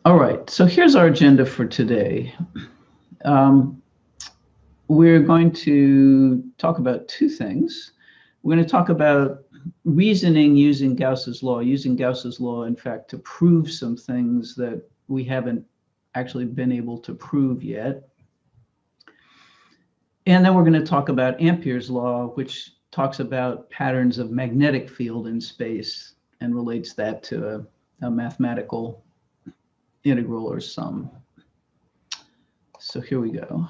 All right, so here's our agenda for today. Um, we're going to talk about two things. We're going to talk about reasoning using Gauss's law, in fact, to prove some things that we haven't actually been able to prove yet. And then we're going to talk about Ampere's law, which talks about patterns of magnetic field in space and relates that to a mathematical integral or sum. So here we go.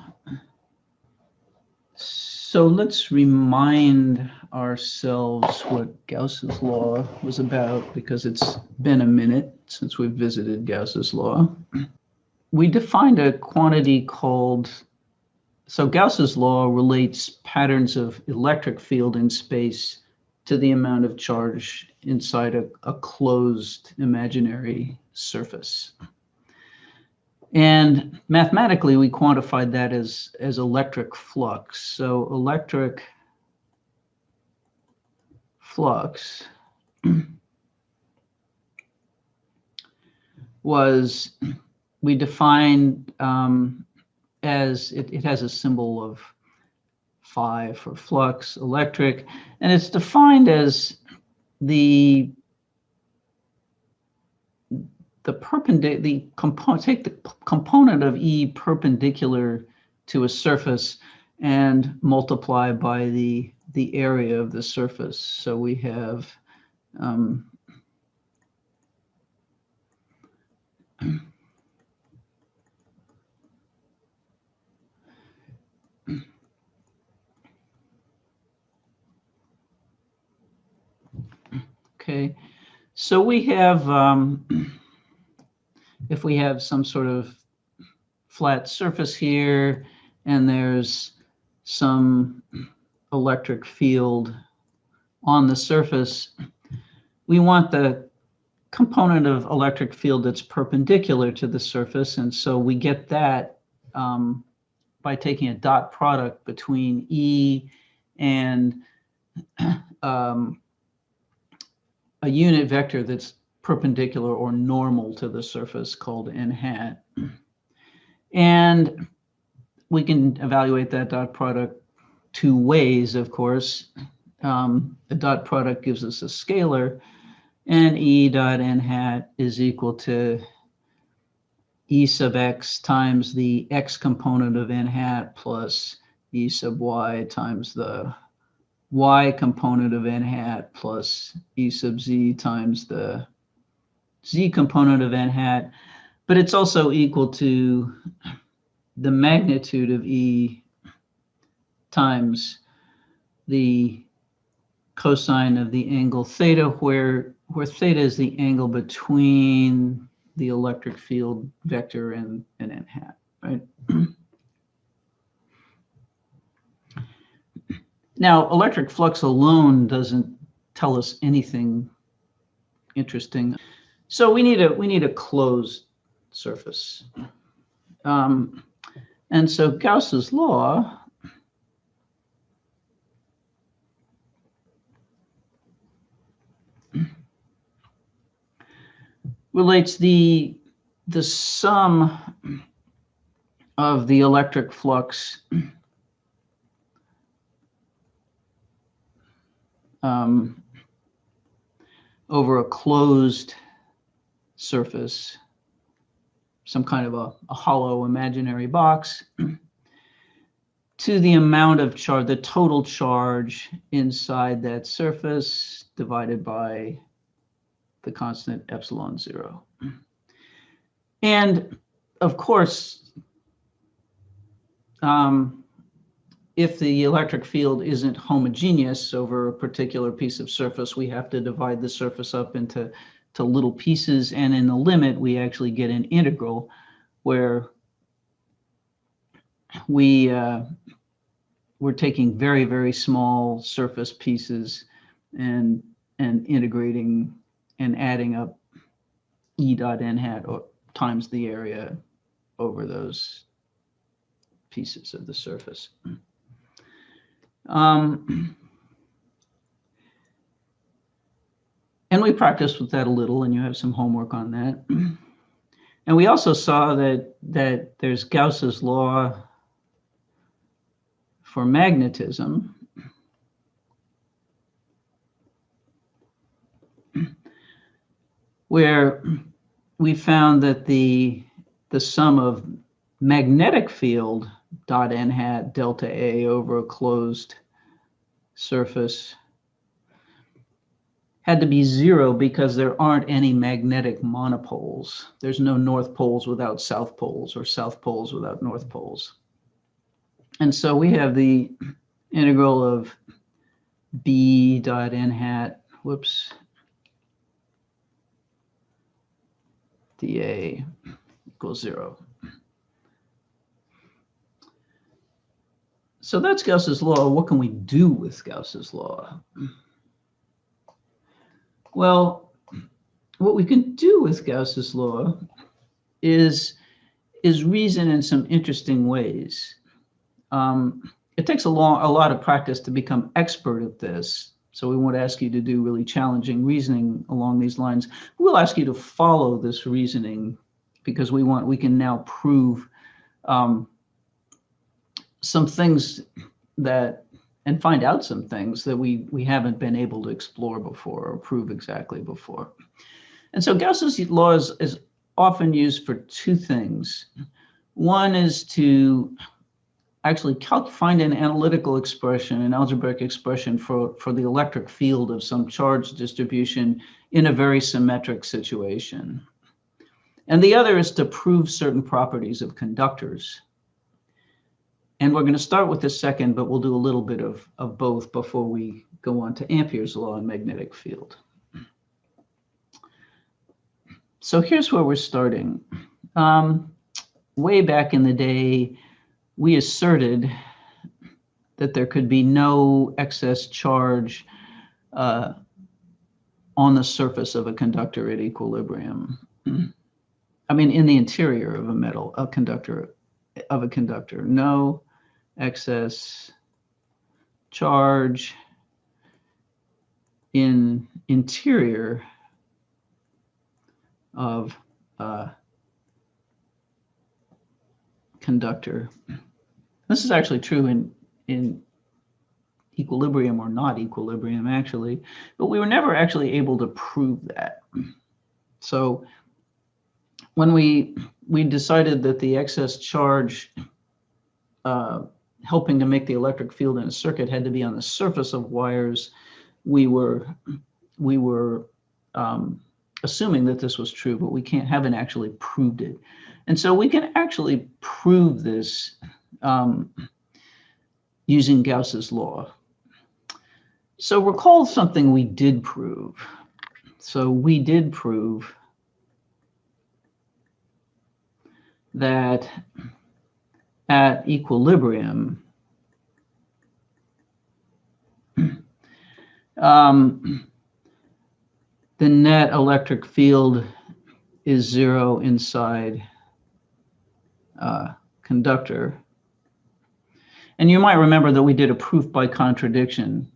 So let's remind ourselves what Gauss's law was about, because it's been a minute since we've visited Gauss's law. We defined a quantity called, so Gauss's law relates patterns of electric field in space to the amount of charge inside a closed imaginary surface. And mathematically, we quantified that as electric flux. So electric flux was, we defined as, it has a symbol of phi for flux, electric, and it's defined as the component of E perpendicular to a surface and multiply by the area of the surface. So we have okay, so we have if we have some sort of flat surface here and there's some electric field on the surface, we want the component of electric field that's perpendicular to the surface, and so we get that by taking a dot product between E and a unit vector that's perpendicular or normal to the surface called n hat. And we can evaluate that dot product two ways, of course. The dot product gives us a scalar, and E dot n hat is equal to E sub x times the x component of n hat plus E sub y times the y component of n hat plus E sub z times the z component of n hat. But it's also equal to the magnitude of E times the cosine of the angle theta, where theta is the angle between the electric field vector and n hat, right? Now, electric flux alone doesn't tell us anything interesting. So we need a closed surface. And so Gauss's law relates the sum of the electric flux over a closed surface, some kind of a hollow imaginary box, to the amount of charge, the total charge inside that surface divided by the constant epsilon 0. And of course, if the electric field isn't homogeneous over a particular piece of surface, we have to divide the surface up into little pieces, and in the limit, we actually get an integral where we're taking very, very small surface pieces and integrating and adding up E dot n hat times the area over those pieces of the surface. And we practiced with that a little, and you have some homework on that. And we also saw that there's Gauss's law for magnetism, where we found that the sum of magnetic field dot n hat delta A over a closed surface had to be 0 because there aren't any magnetic monopoles. There's no north poles without south poles or south poles without north poles. And so we have the integral of B dot n hat, whoops, dA equals 0. So that's Gauss's law. What can we do with Gauss's law? Well, what we can do with Gauss's law is reason in some interesting ways. It takes a lot of practice to become expert at this. So we won't ask you to do really challenging reasoning along these lines. We'll ask you to follow this reasoning because we can now prove some things and find out some things that we haven't been able to explore before or prove exactly before. And so Gauss's law is often used for two things. One is to actually find an analytical expression, an algebraic expression for the electric field of some charge distribution in a very symmetric situation. And the other is to prove certain properties of conductors. And we're going to start with the second, but we'll do a little bit of both before we go on to Ampere's law and magnetic field. So here's where we're starting. Way back in the day, we asserted that there could be no excess charge on the surface of a conductor at equilibrium. I mean, in the interior of a conductor, no excess charge in interior of a conductor. This is actually true in equilibrium or not equilibrium, actually, but we were never actually able to prove that. So when we decided that the excess charge helping to make the electric field in a circuit had to be on the surface of wires, we were assuming that this was true, but we haven't actually proved it. And so we can actually prove this using Gauss's law. So recall something we did prove. So we did prove that at equilibrium, the net electric field is 0 inside conductor. And you might remember that we did a proof by contradiction.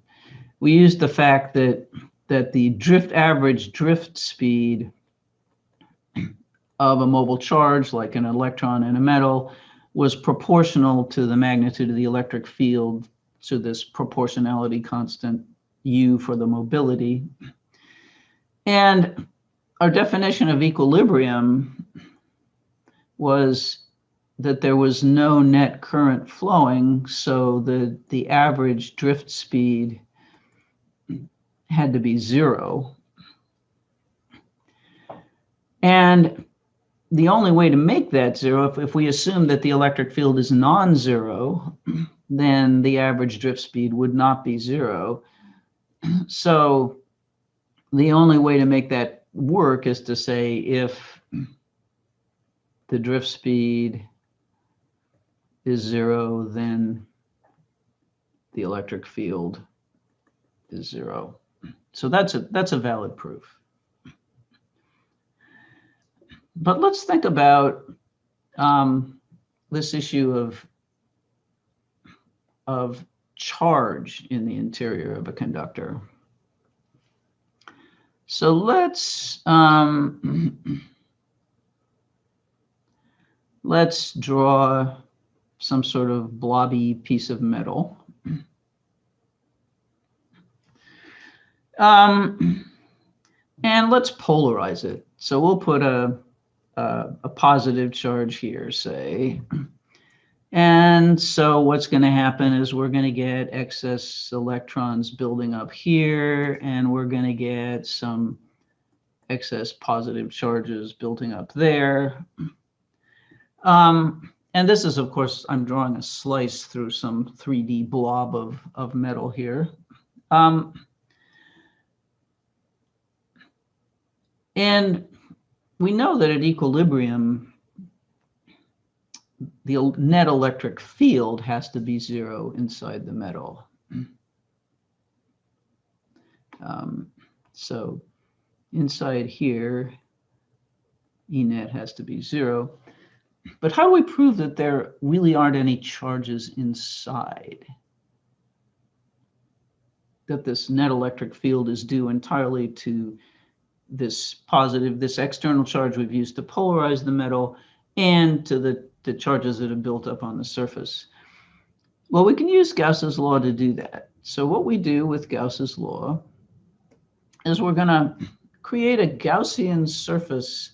We used the fact that the average drift speed of a mobile charge, like an electron in a metal, was proportional to the magnitude of the electric field, to this proportionality constant U for the mobility. And our definition of equilibrium was that there was no net current flowing, so the average drift speed had to be 0. And the only way to make that 0, if we assume that the electric field is non-zero, then the average drift speed would not be 0. So the only way to make that work is to say if the drift speed is 0, then the electric field is 0. So that's a valid proof. But let's think about this issue of charge in the interior of a conductor. So let's let's draw some sort of blobby piece of metal. And let's polarize it. So we'll put a positive charge here, say. And so what's going to happen is we're going to get excess electrons building up here, and we're going to get some excess positive charges building up there. And this is, of course, I'm drawing a slice through some 3D blob of metal here. And we know that at equilibrium, the net electric field has to be 0 inside the metal. So inside here, E net has to be 0. But how do we prove that there really aren't any charges inside? That this net electric field is due entirely to this external charge we've used to polarize the metal, and to the charges that have built up on the surface. Well, we can use Gauss's law to do that. So what we do with Gauss's law is we're going to create a Gaussian surface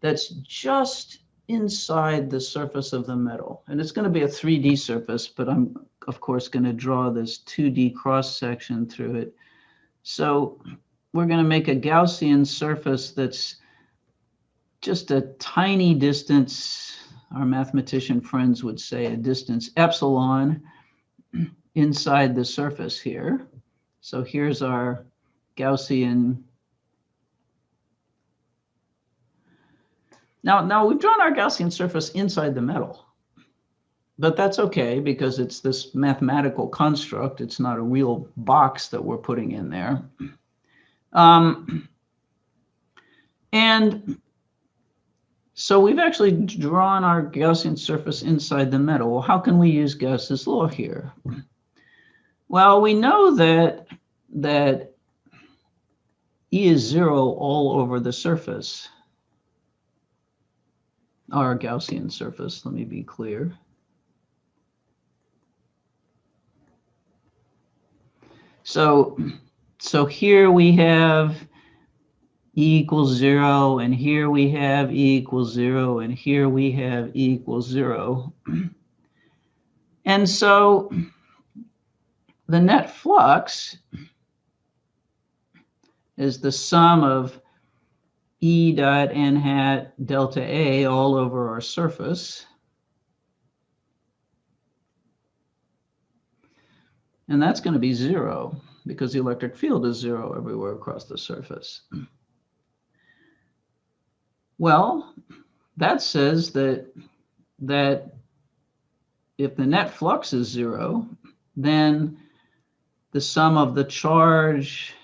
that's just inside the surface of the metal. And it's going to be a 3D surface, but I'm, of course, going to draw this 2D cross-section through it. So we're going to make a Gaussian surface that's just a tiny distance, our mathematician friends would say a distance epsilon, inside the surface here. So here's our Gaussian. Now we've drawn our Gaussian surface inside the metal, but that's okay because it's this mathematical construct. It's not a real box that we're putting in there. And so we've actually drawn our Gaussian surface inside the metal. Well, how can we use Gauss's law here? Well, we know that E is 0 all over the surface, our Gaussian surface, let me be clear. So here we have E equals 0, and here we have E equals 0, and here we have E equals 0. And so the net flux is the sum of E dot n hat delta A all over our surface. And that's going to be 0 because the electric field is 0 everywhere across the surface. Well, that says that if the net flux is 0, then the sum of the charge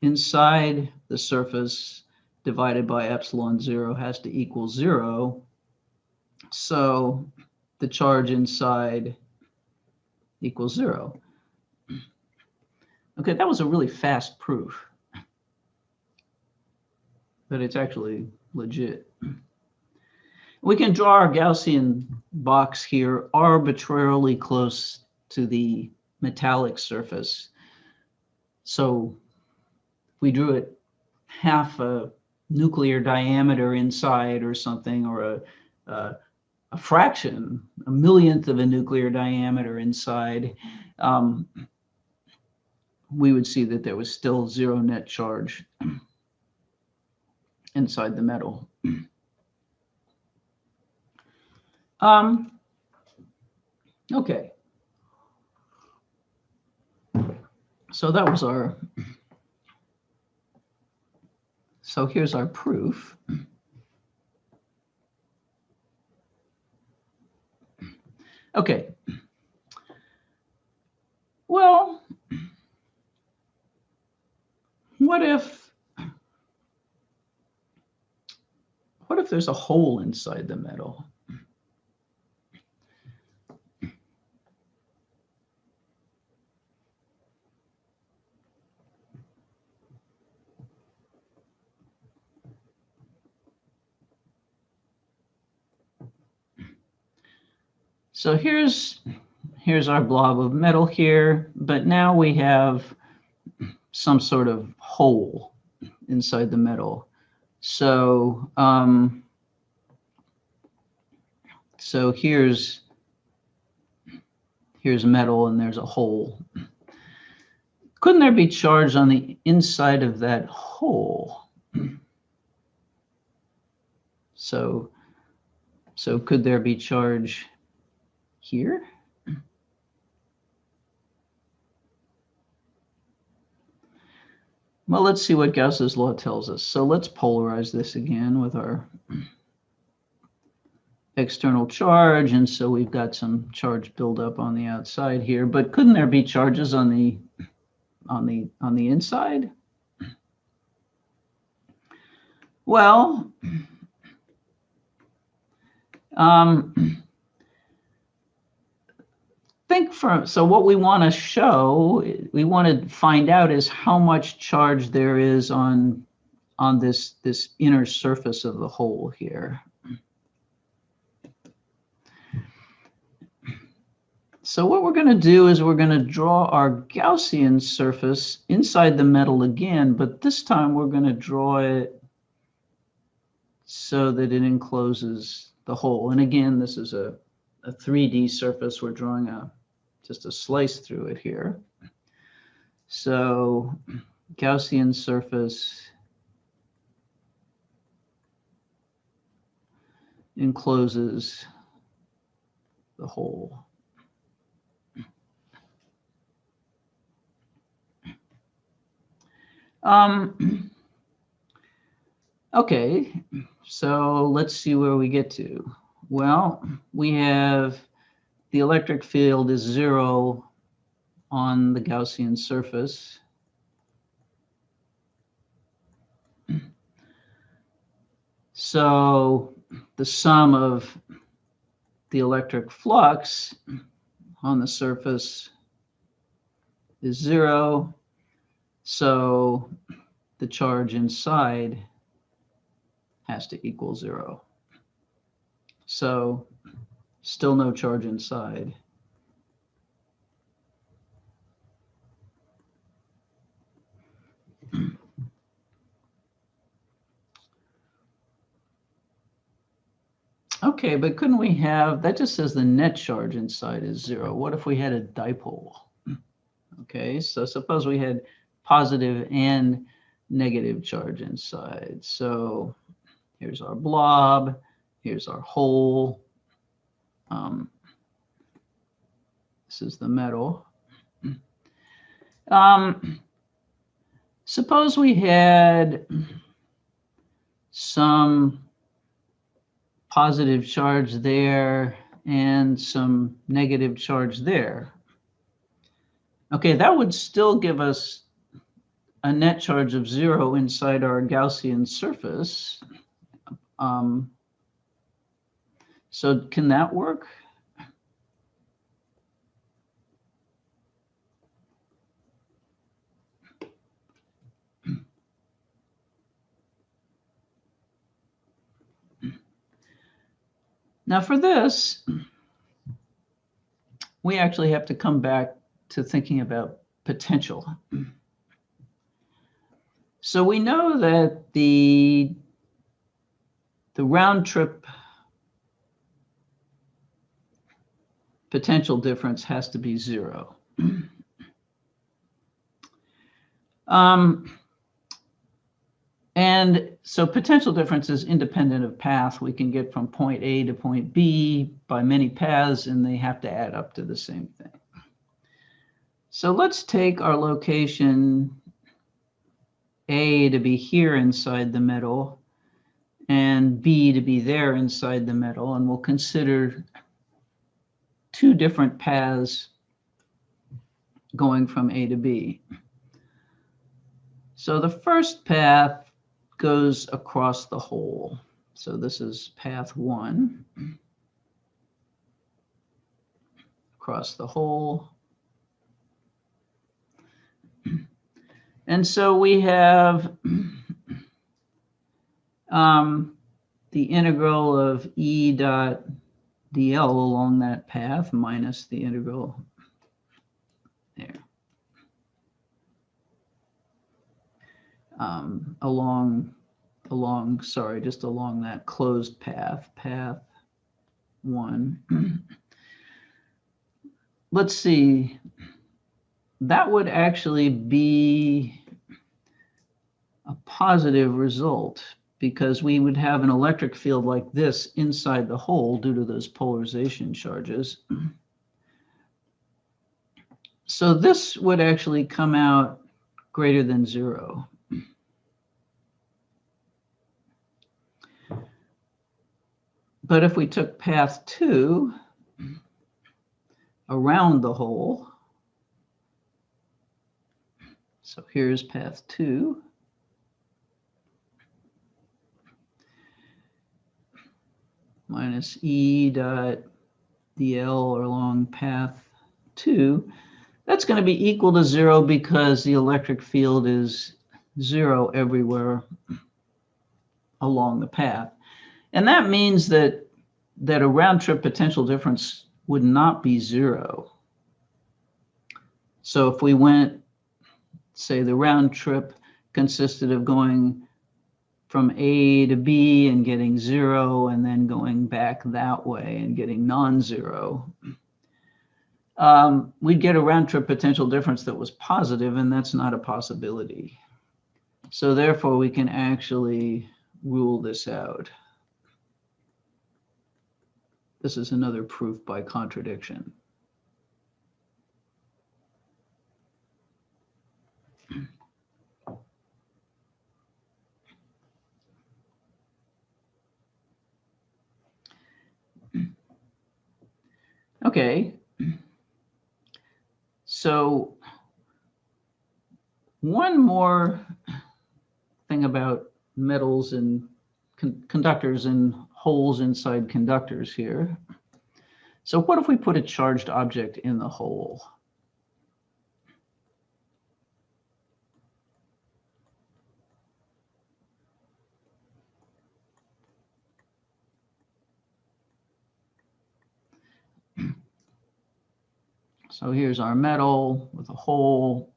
inside the surface divided by epsilon 0 has to equal 0. So the charge inside equals 0. Okay, that was a really fast proof, but it's actually legit. We can draw our Gaussian box here arbitrarily close to the metallic surface. So we drew it half a nuclear diameter inside or something, or a fraction, a millionth of a nuclear diameter inside, we would see that there was still 0 net charge inside the metal. Okay. So that was our, so here's our proof. Okay. Well, what if there's a hole inside the metal? So here's our blob of metal here, but now we have some sort of hole inside the metal. So so here's metal and there's a hole. Couldn't there be charge on the inside of that hole? So could there be charge here? Well, let's see what Gauss's law tells us. So let's polarize this again with our external charge. And so we've got some charge buildup on the outside here, but couldn't there be charges on the inside? Well, so what we want to show, we want to find out is how much charge there is on this inner surface of the hole here. So what we're going to do is we're going to draw our Gaussian surface inside the metal again, but this time we're going to draw it so that it encloses the hole. And again, this is a 3D surface. We're drawing just a slice through it here. So Gaussian surface encloses the hole. Okay, so let's see where we get to. Well, we have the electric field is 0 on the Gaussian surface. So the sum of the electric flux on the surface is 0. So the charge inside has to equal 0. So still no charge inside. Okay, but couldn't we have, that just says the net charge inside is 0. What if we had a dipole? Okay, so suppose we had positive and negative charge inside. So here's our blob, here's our hole. This is the metal. Suppose we had some positive charge there and some negative charge there. Okay, that would still give us a net charge of 0 inside our Gaussian surface. So can that work? Now for this, we actually have to come back to thinking about potential. So we know that the round trip potential difference has to be 0. And so potential difference is independent of path. We can get from point A to point B by many paths, and they have to add up to the same thing. So let's take our location A to be here inside the metal and B to be there inside the metal, and we'll consider 2 different paths going from A to B. So the first path goes across the hole. So this is path 1. Across the hole. And so we have the integral of E dot dl along that path minus the integral there. Just along that closed path, path 1. Let's see, that would actually be a positive result because we would have an electric field like this inside the hole due to those polarization charges. So this would actually come out greater than 0. But if we took path 2 around the hole, so here's path 2, minus E dot dl along path 2, that's going to be equal to 0 because the electric field is 0 everywhere along the path. And that means that a round-trip potential difference would not be 0. So if we went, say the round trip consisted of going from A to B and getting 0 and then going back that way and getting non-zero, we'd get a round-trip potential difference that was positive, and that's not a possibility. So therefore, we can actually rule this out. This is another proof by contradiction. Okay. So one more thing about metals and conductors and holes inside conductors here. So what if we put a charged object in the hole? So here's our metal with a hole.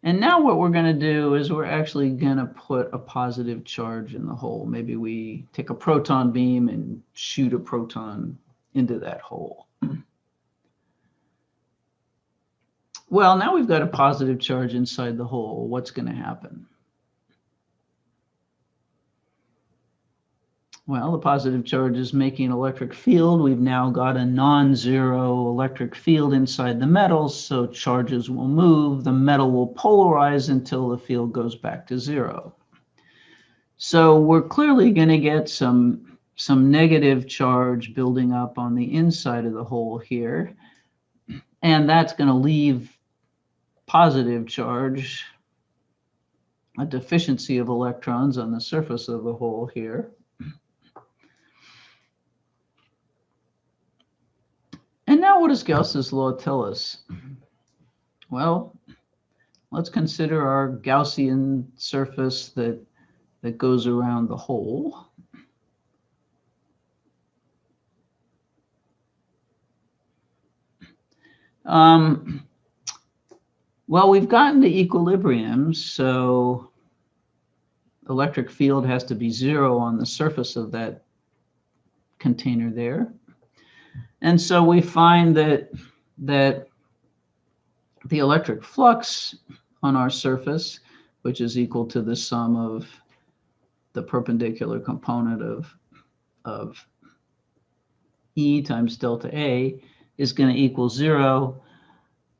And now what we're going to do is we're actually going to put a positive charge in the hole. Maybe we take a proton beam and shoot a proton into that hole. Well, now we've got a positive charge inside the hole. What's going to happen? Well, the positive charge is making an electric field. We've now got a non-zero electric field inside the metal, so charges will move. The metal will polarize until the field goes back to 0. So we're clearly going to get some negative charge building up on the inside of the hole here. And that's going to leave positive charge, a deficiency of electrons on the surface of the hole here. And now what does Gauss's law tell us? Well, let's consider our Gaussian surface that goes around the hole. Well, we've gotten to equilibrium, so electric field has to be 0 on the surface of that container there. And so we find that the electric flux on our surface, which is equal to the sum of the perpendicular component of E times delta A, is going to equal 0.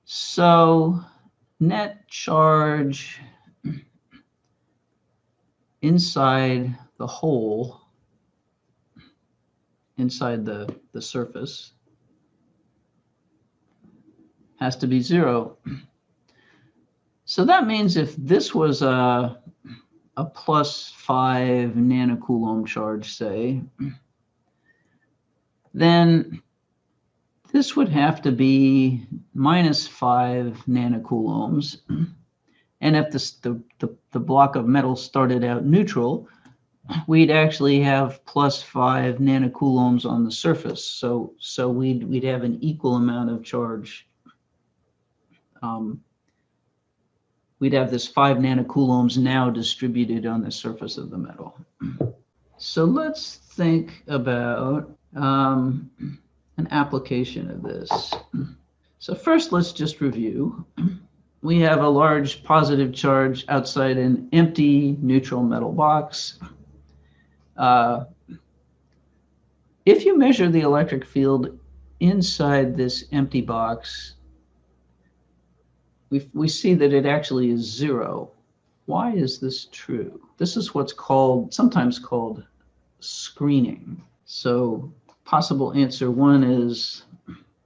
So net charge inside the hole, inside the surface, has to be 0. So that means if this was a +5 nanocoulomb charge, say, then this would have to be -5 nanocoulombs. And if the block of metal started out neutral, we'd actually have +5 nanocoulombs on the surface. So we'd have an equal amount of charge. We'd have this 5 nanocoulombs now distributed on the surface of the metal. So let's think about an application of this. So first, let's just review. We have a large positive charge outside an empty neutral metal box. If you measure the electric field inside this empty box, we see that it actually is 0. Why is this true? This is what's sometimes called screening. So possible answer 1 is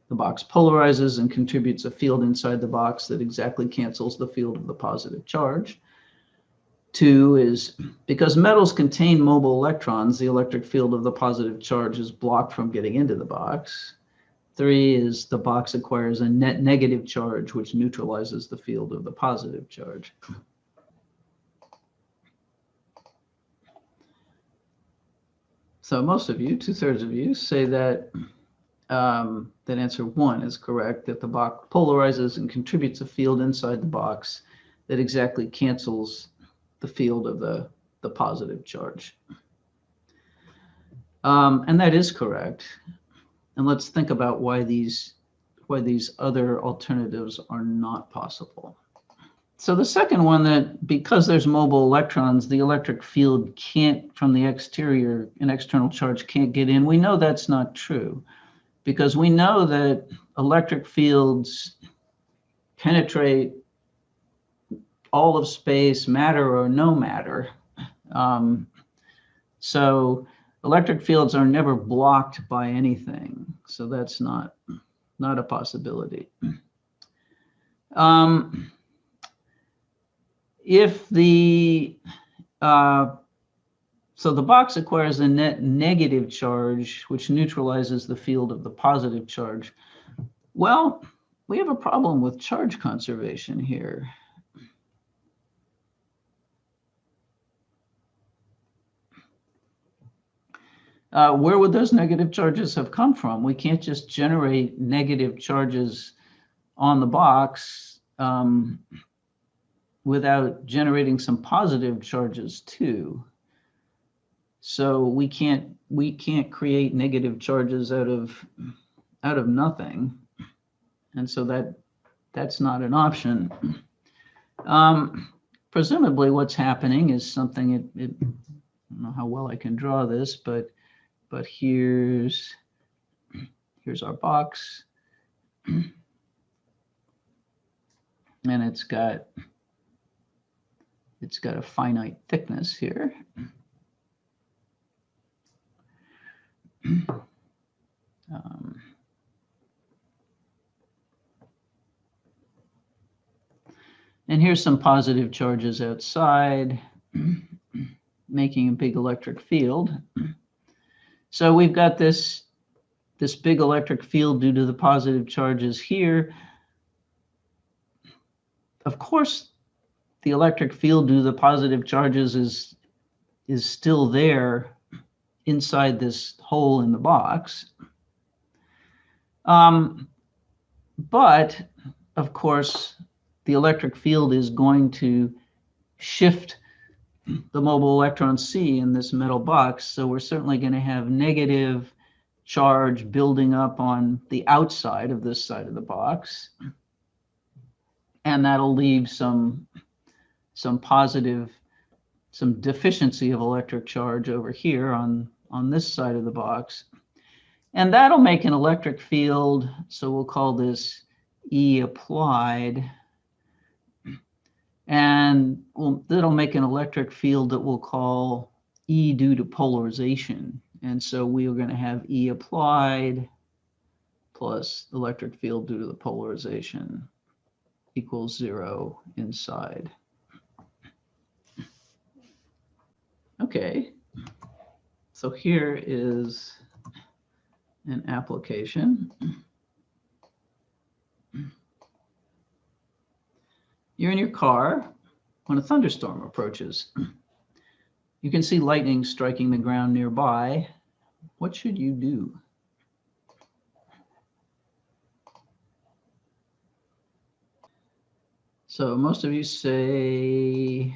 the box polarizes and contributes a field inside the box that exactly cancels the field of the positive charge. 2 is because metals contain mobile electrons, the electric field of the positive charge is blocked from getting into the box. 3 is the box acquires a net negative charge, which neutralizes the field of the positive charge. So most of you, 2/3 of you, say that that answer 1 is correct, that the box polarizes and contributes a field inside the box that exactly cancels the field of the positive charge. And that is correct. And let's think about why these other alternatives are not possible. So the second one, that because there's mobile electrons, the electric field can't, from the exterior, an external charge can't get in. We know that's not true, because we know that electric fields penetrate all of space, matter or no matter. So electric fields are never blocked by anything. So that's not a possibility. If the so the box acquires a net negative charge, which neutralizes the field of the positive charge. Well, we have a problem with charge conservation here. Where would those negative charges have come from? We can't just generate negative charges on the box without generating some positive charges too. So we can't create negative charges out of nothing, and so that's not an option. Presumably, what's happening is something. I don't know how well I can draw this, but here's our box, and it's got a finite thickness here. And here's some positive charges outside, making a big electric field. So we've got this big electric field due to the positive charges here. Of course, the electric field due to the positive charges is still there inside this hole in the box. But of course, the electric field is going to shift the mobile electron C in this metal box. So we're certainly going to have negative charge building up on the outside of this side of the box. And that'll leave some deficiency of electric charge over here on this side of the box. And that'll make an electric field, so we'll call this E applied. And that'll make an electric field that we'll call E due to polarization. And so we are going to have E applied plus electric field due to the polarization equals 0 inside. Okay, so here is an application. You're in your car when a thunderstorm approaches. You can see lightning striking the ground nearby. What should you do? So most of you say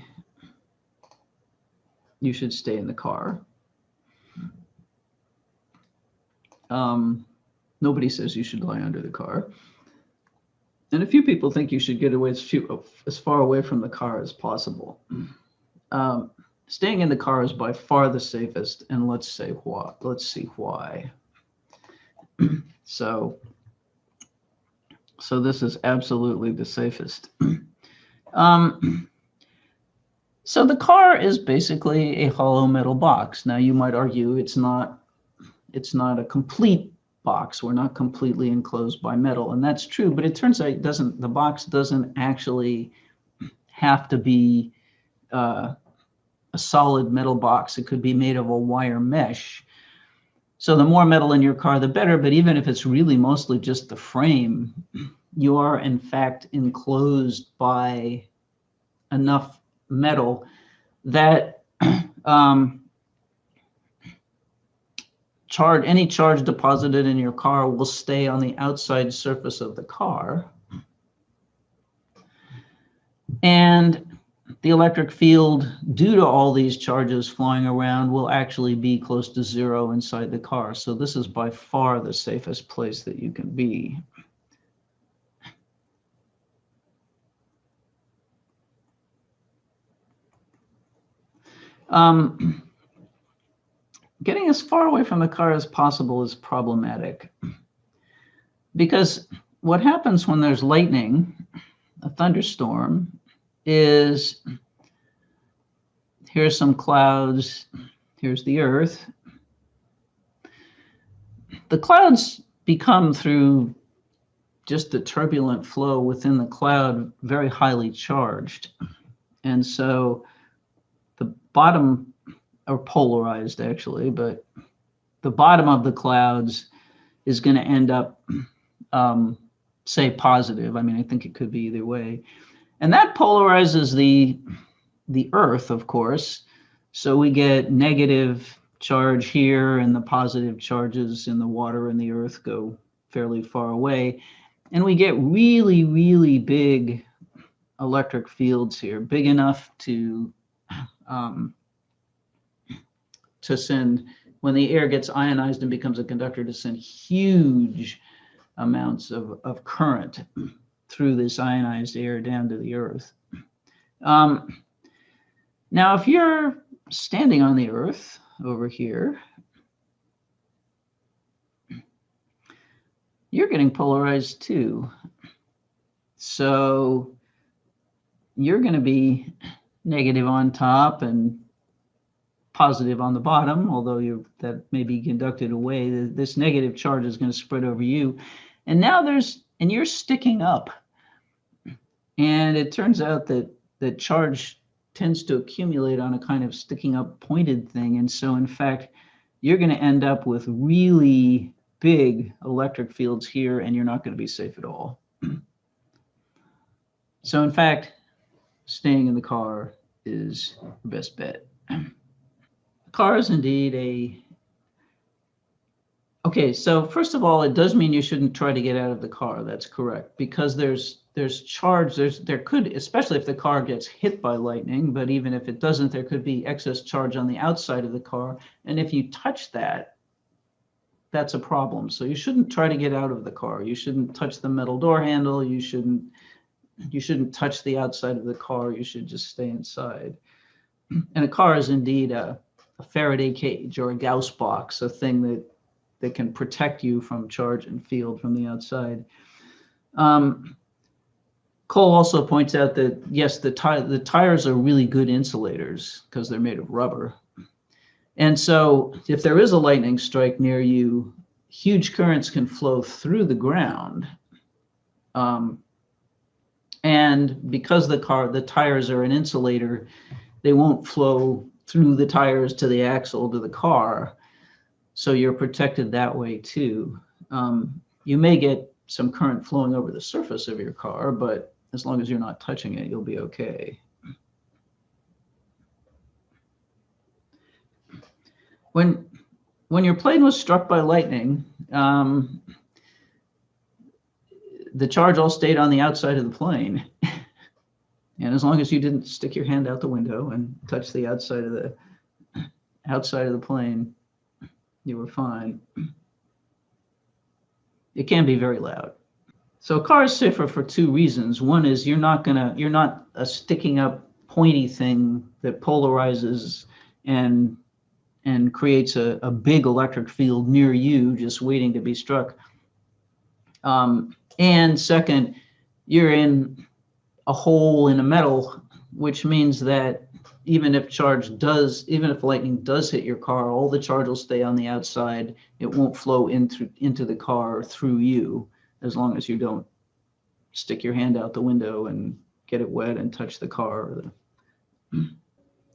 you should stay in the car. Nobody says you should lie under the car. And a few people think you should get away as far away from the car as possible. Staying in the car is by far the safest, and let's see why. So this is absolutely the safest. So the car is basically a hollow metal box. Now you might argue it's not a complete box. We're not completely enclosed by metal, and that's true, but it turns out the box doesn't actually have to be a solid metal box. It could be made of a wire mesh. So the more metal in your car, the better, but even if it's really mostly just the frame, you are in fact enclosed by enough metal that any charge deposited in your car will stay on the outside surface of the car. And the electric field, due to all these charges flying around, will actually be close to zero inside the car. So this is by far the safest place that you can be. Getting as far away from the car as possible is problematic, because what happens when there's lightning, a thunderstorm, is here's some clouds, here's the earth. The clouds become, through just the turbulent flow within the cloud, very highly charged. And so the bottom, or polarized actually, but the bottom of the clouds is going to end up, say, positive. I mean, I think it could be either way. And that polarizes the earth, of course. So we get negative charge here, and the positive charges in the water and the earth go fairly far away. And we get really, really big electric fields here, big enough to send, when the air gets ionized and becomes a conductor, to send huge amounts of current through this ionized air down to the earth. Now, if you're standing on the earth over here, you're getting polarized too. So you're going to be negative on top and positive on the bottom, although that may be conducted away. This negative charge is going to spread over you. And now you're sticking up. And it turns out that charge tends to accumulate on a kind of sticking up pointed thing. And so in fact, you're going to end up with really big electric fields here, and you're not going to be safe at all. So in fact, staying in the car is the best bet. Car is indeed okay, so first of all, it does mean you shouldn't try to get out of the car. That's correct, because there's charge, there could, especially if the car gets hit by lightning, but even if it doesn't, there could be excess charge on the outside of the car. And if you touch that, that's a problem. So you shouldn't try to get out of the car. You shouldn't touch the metal door handle. You shouldn't touch the outside of the car. You should just stay inside. And a car is indeed a Faraday cage or a Gauss box, a thing that can protect you from charge and field from the outside. Cole also points out that, yes, the tires are really good insulators because they're made of rubber. And so if there is a lightning strike near you, huge currents can flow through the ground. And because the tires are an insulator, they won't flow through the tires to the axle to the car. So you're protected that way too. You may get some current flowing over the surface of your car, but as long as you're not touching it, you'll be okay. when your plane was struck by lightning, the charge all stayed on the outside of the plane. And as long as you didn't stick your hand out the window and touch the outside of the plane, you were fine. It can be very loud. So a car is safer for two reasons. One is you're not a sticking up pointy thing that polarizes and creates a big electric field near you just waiting to be struck. And second, you're in a hole in a metal, which means that even if lightning does hit your car, all the charge will stay on the outside. It won't flow into the car or through you, as long as you don't stick your hand out the window and get it wet and touch the car.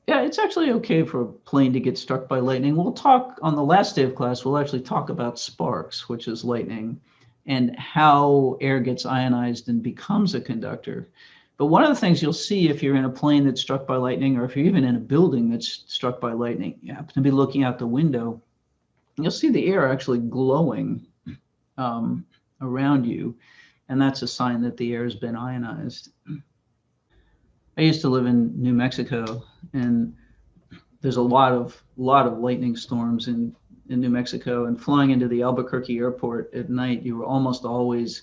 Yeah, it's actually okay for a plane to get struck by lightning. We'll talk on the last day of class, we'll actually talk about sparks, which is lightning, and how air gets ionized and becomes a conductor. But one of the things you'll see if you're in a plane that's struck by lightning, or if you're even in a building that's struck by lightning, you happen to be looking out the window, you'll see the air actually glowing around you. And that's a sign that the air has been ionized. I used to live in New Mexico, and there's a lot of lightning storms in New Mexico. And flying into the Albuquerque airport at night, you were almost always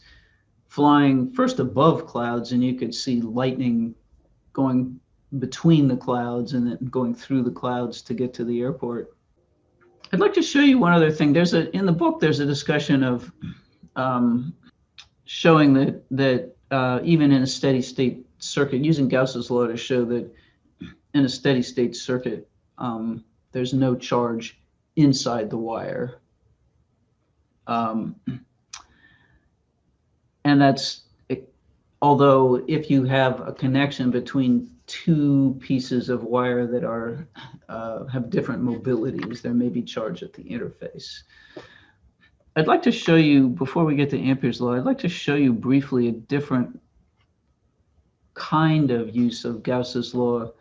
flying first above clouds, and you could see lightning going between the clouds and then going through the clouds to get to the airport. I'd like to show you one other thing. In the book, there's a discussion of showing that even in a steady state circuit, using Gauss's law to show that in a steady state circuit, there's no charge inside the wire. And that's, although if you have a connection between two pieces of wire that have different mobilities, there may be charge at the interface. I'd like to show you, before we get to Ampere's law, I'd like to show you briefly a different kind of use of Gauss's law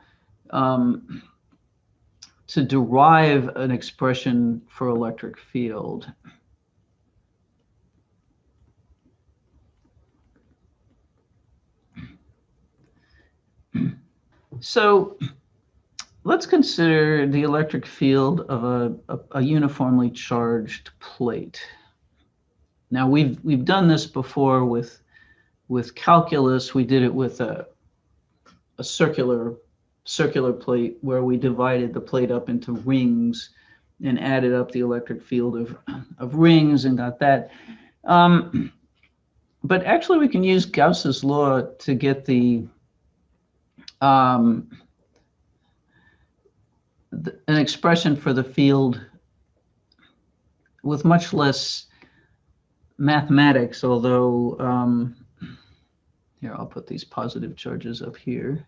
to derive an expression for electric field. So let's consider the electric field of a uniformly charged plate. Now we've done this before with calculus. We did it with a circular plate where we divided the plate up into rings and added up the electric field of rings and got that. But actually we can use Gauss's law to get an expression for the field with much less mathematics, although here, I'll put these positive charges up here.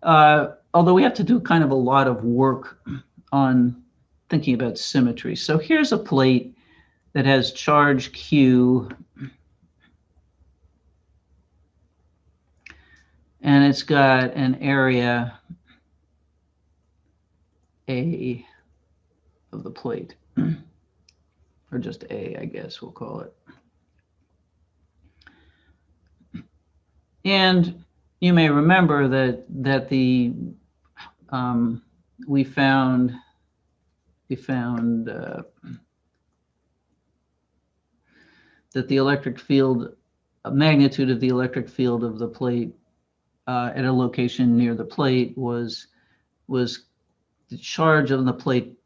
Although we have to do kind of a lot of work on thinking about symmetry. So here's a plate that has charge Q, and it's got an area A of the plate, or just A, I guess we'll call it. And you may remember that we found that the electric field, magnitude of the electric field of the plate at a location near the plate was the charge on the plate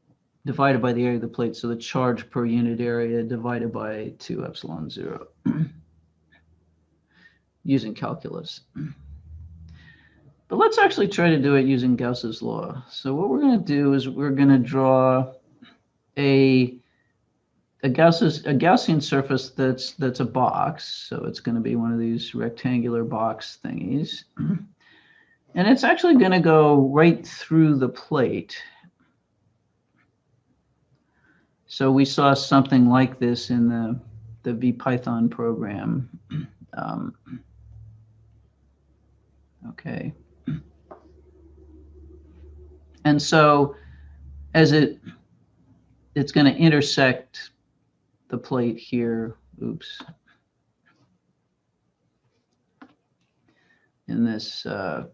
divided by the area of the plate, so the charge per unit area divided by 2 epsilon 0 using calculus. But let's actually try to do it using Gauss's law. So what we're going to do is we're going to draw a Gaussian surface that's a box. So it's going to be one of these rectangular box thingies. And it's actually going to go right through the plate. So we saw something like this in the VPython program. Okay. And so as it's going to intersect the plate here. Oops. In this, the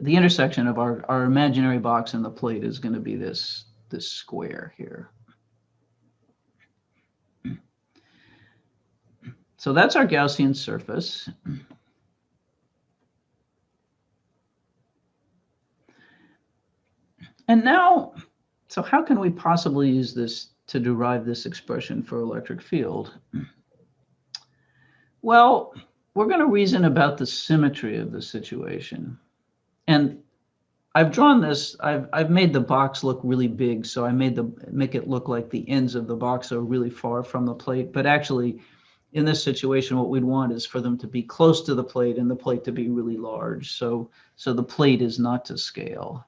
intersection of our imaginary box and the plate is going to be this square here. So that's our Gaussian surface. And now, so how can we possibly use this to derive this expression for electric field? Well, we're going to reason about the symmetry of the situation. And I've drawn this, I've made the box look really big, so I make it look like the ends of the box are really far from the plate. But actually, in this situation, what we'd want is for them to be close to the plate and the plate to be really large. So the plate is not to scale.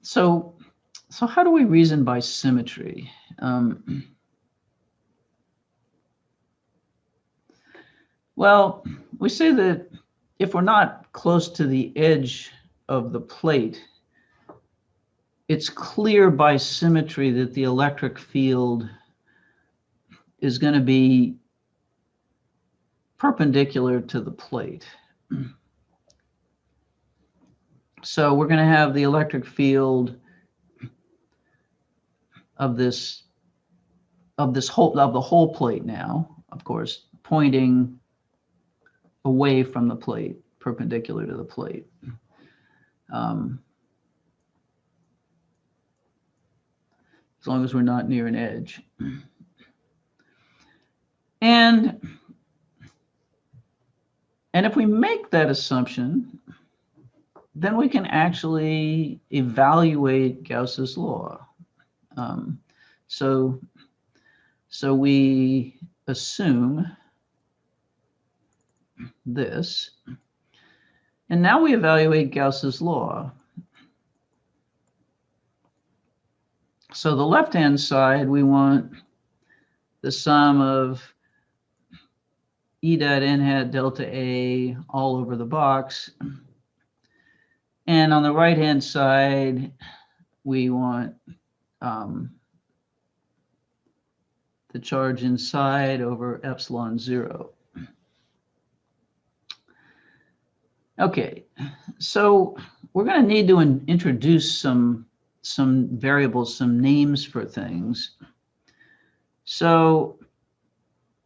So how do we reason by symmetry? Well, we say that if we're not close to the edge of the plate, it's clear by symmetry that the electric field is going to be perpendicular to the plate. So we're going to have the electric field of the whole plate now, of course, pointing away from the plate, perpendicular to the plate. As long as we're not near an edge. And if we make that assumption, then we can actually evaluate Gauss's law. So we assume this, and now we evaluate Gauss's law. So the left-hand side, we want the sum of E dot n hat delta A all over the box. And on the right-hand side, we want the charge inside over epsilon 0. Okay, so we're going to need to introduce some variables, some names for things. So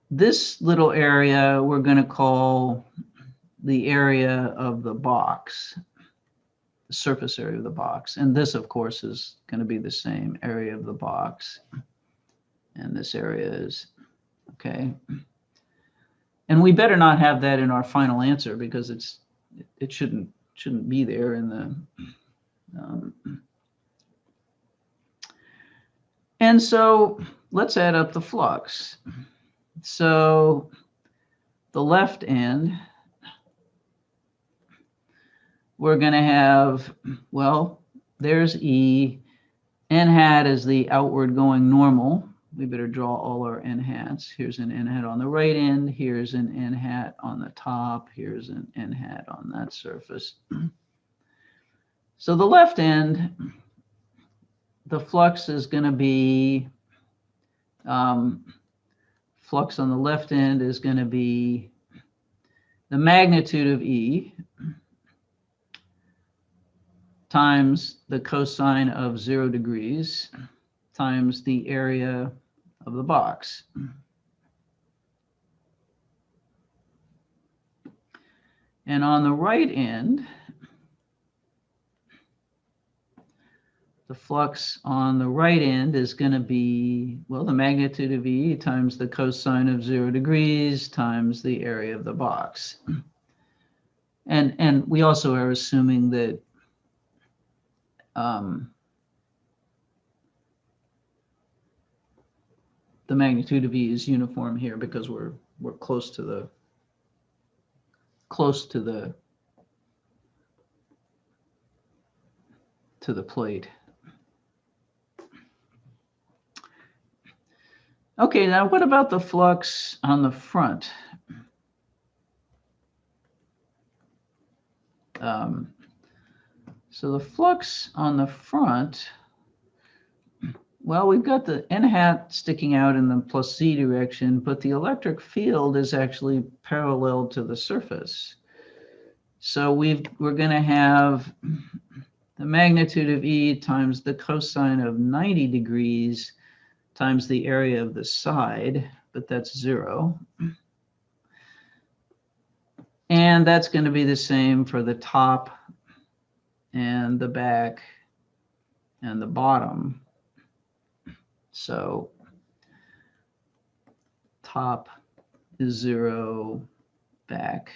this little area we're going to call the area of the box, the surface area of the box. And this, of course, is going to be the same area of the box. And this area is, okay. And we better not have that in our final answer because it shouldn't be there in the and so let's add up the flux. So the left end, we're going to have, well, there's E. N hat is the outward going normal. We better draw all our n hats. Here's an n hat on the right end. Here's an n hat on the top. Here's an n hat on that surface. So the left end, the flux is going to be, flux on the left end is going to be the magnitude of E times the cosine of 0 degrees times the area of the box. And on the right end, the flux on the right end is going to be, well, the magnitude of E times the cosine of 0 degrees times the area of the box. And we also are assuming that the magnitude of E is uniform here because we're close to the plate. Okay, now what about the flux on the front? So the flux on the front, well, we've got the n hat sticking out in the plus z direction, but the electric field is actually parallel to the surface. So we're going to have the magnitude of E times the cosine of 90 degrees times the area of the side, but that's 0. And that's going to be the same for the top and the back and the bottom. So top is 0, back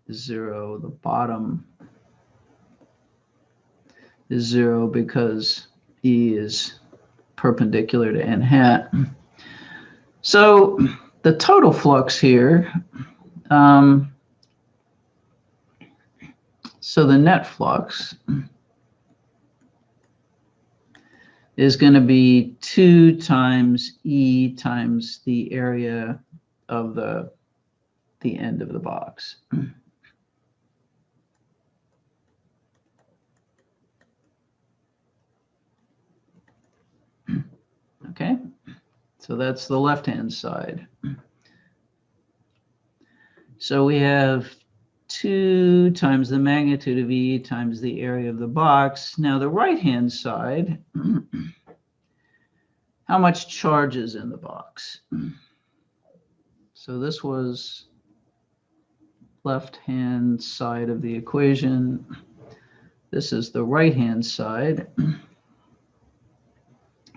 is 0, the bottom is 0 because E is perpendicular to n hat. So the total flux here, so the net flux is going to be 2 times E times the area of the end of the box. Okay, so that's the left-hand side. So we have 2 times the magnitude of E times the area of the box. Now the right-hand side, how much charge is in the box? So this was left-hand side of the equation. This is the right-hand side.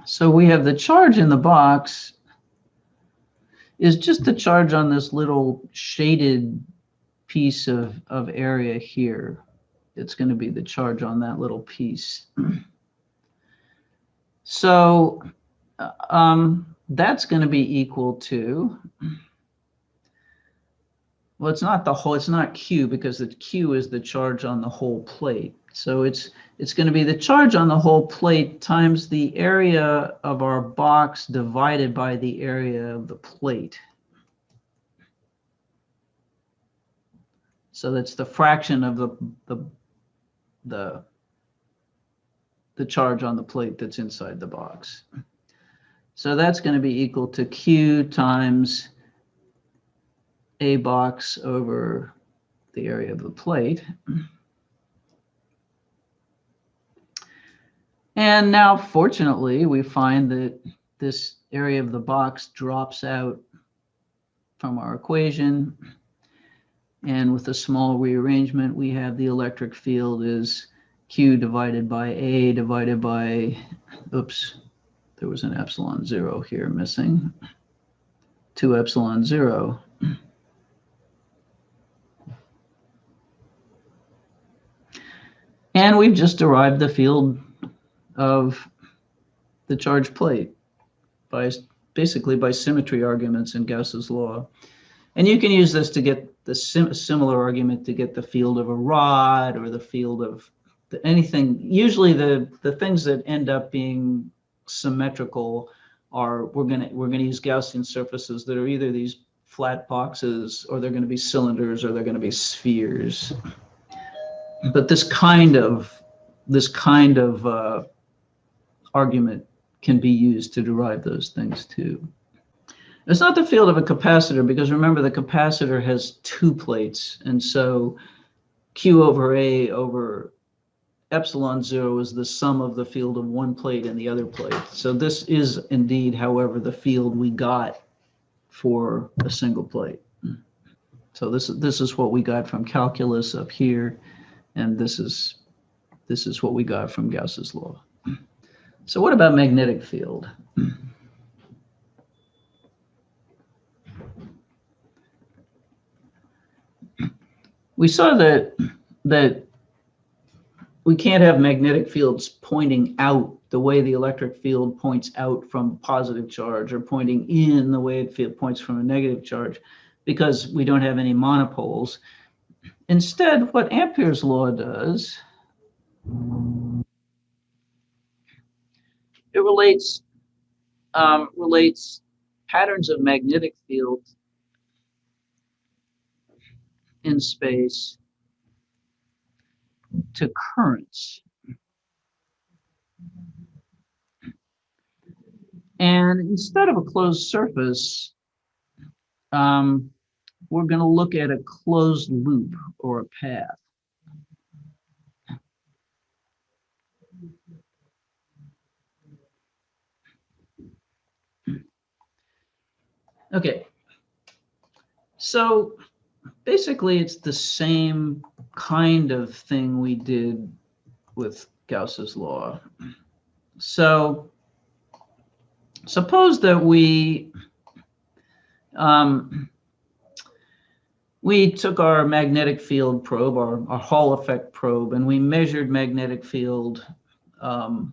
So we have the charge in the box is just the charge on this little shaded piece of area here. It's going to be the charge on that little piece. So that's going to be equal to, well, it's not the whole, it's not Q, because the Q is the charge on the whole plate. So it's going to be the charge on the whole plate times the area of our box divided by the area of the plate. So that's the fraction of the charge on the plate that's inside the box. So that's going to be equal to Q times A box over the area of the plate. And now, fortunately, we find that this area of the box drops out from our equation. And with a small rearrangement, we have the electric field is Q divided by A divided by, oops, there was an epsilon 0 here missing, 2 epsilon 0. And we've just derived the field of the charged plate by basically by symmetry arguments in Gauss's law. And you can use this to get the similar argument to get the field of a rod or the field of anything. Usually the things that end up being symmetrical are, we're gonna use Gaussian surfaces that are either these flat boxes, or they're going to be cylinders, or they're going to be spheres. But this kind of argument can be used to derive those things too. It's not the field of a capacitor, because remember the capacitor has 2 plates, and so Q over A over epsilon 0 is the sum of the field of one plate and the other plate. So this is indeed, however, the field we got for a single plate. So this is what we got from calculus up here, and this is what we got from Gauss's law. So what about magnetic field? We saw that we can't have magnetic fields pointing out the way the electric field points out from positive charge, or pointing in the way it points from a negative charge, because we don't have any monopoles. Instead, what Ampere's law does, it relates relates patterns of magnetic fields in space to currents. And instead of a closed surface, we're going to look at a closed loop or a path. Okay, so basically it's the same kind of thing we did with Gauss's law. So suppose that we took our magnetic field probe, our Hall effect probe, and we measured magnetic field, or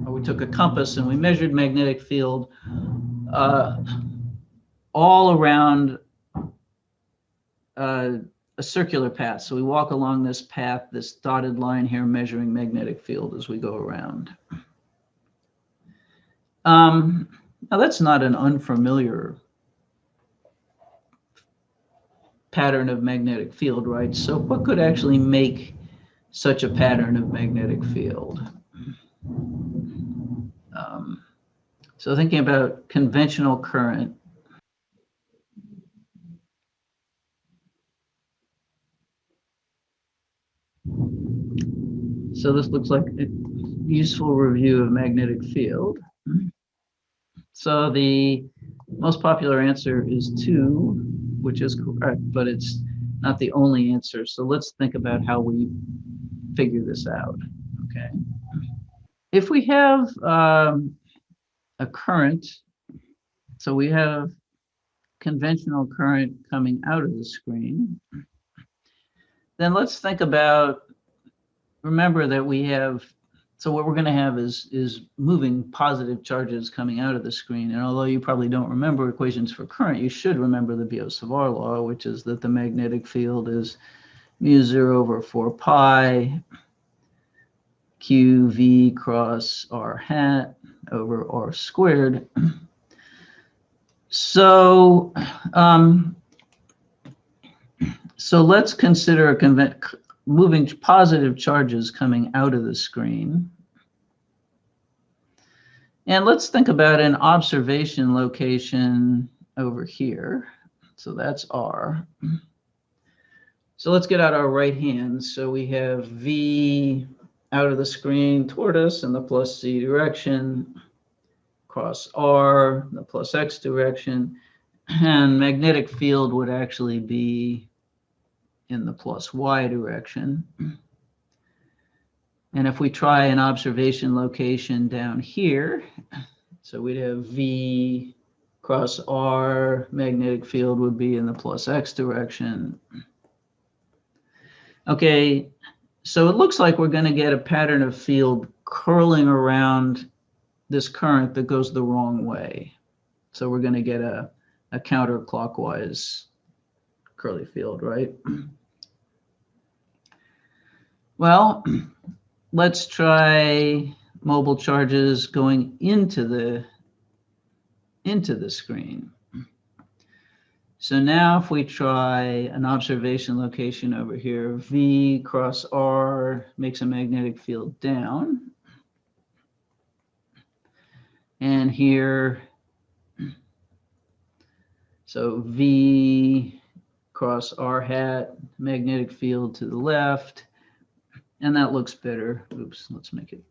we took a compass and we measured magnetic field all around a circular path. So we walk along this path, this dotted line here, measuring magnetic field as we go around. Now that's not an unfamiliar pattern of magnetic field, right? So what could actually make such a pattern of magnetic field? So thinking about conventional current. So this looks like a useful review of magnetic field. So the most popular answer is 2, which is correct, but it's not the only answer. So let's think about how we figure this out, okay? If we have a current, so we have conventional current coming out of the screen, then let's think about, remember that we have, so what we're going to have is moving positive charges coming out of the screen. And although you probably don't remember equations for current, you should remember the Biot-Savart law, which is that the magnetic field is μ0/4 pi QV cross R hat over R squared. So, so let's consider moving positive charges coming out of the screen. And let's think about an observation location over here. So that's R. So let's get out our right hand. So we have V out of the screen toward us in the plus Z direction, cross R, the plus X direction, and magnetic field would actually be in the plus Y direction. And if we try an observation location down here, so we'd have V cross R, magnetic field would be in the plus X direction. Okay, so it looks like we're going to get a pattern of field curling around this current that goes the wrong way. So we're going to get a counterclockwise curly field, right? Well, let's try mobile charges going into the screen. So now if we try an observation location over here, V cross R makes a magnetic field down. And here, so V cross R hat, magnetic field to the left. And that looks better. Oops, let's make it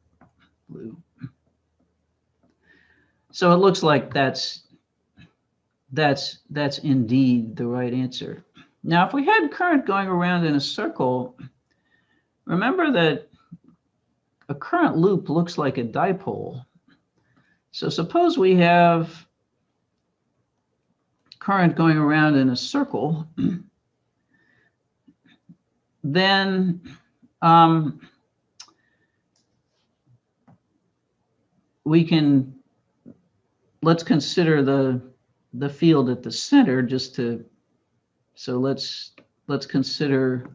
blue. So it looks like that's indeed the right answer. Now, if we had current going around in a circle, remember that a current loop looks like a dipole. So suppose we have current going around in a circle, then let's consider the field at the center just to, so let's consider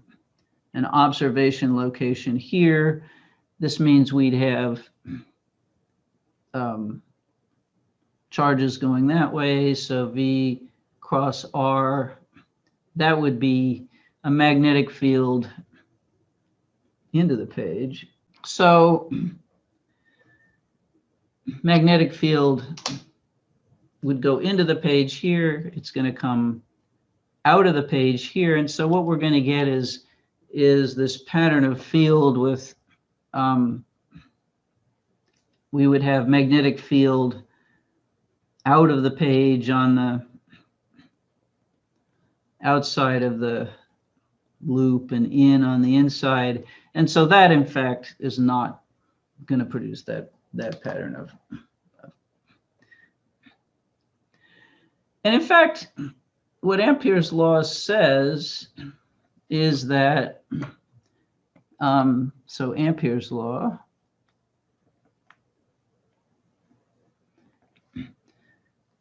an observation location here. This means we'd have charges going that way. So V cross R, that would be a magnetic field into the page. So magnetic field would go into the page here. It's going to come out of the page here. And so what we're going to get is this pattern of field with, we would have magnetic field out of the page on the outside of the loop and in on the inside. And so that, in fact, is not going to produce that pattern of. And in fact, what Ampere's law says is that, so Ampere's law,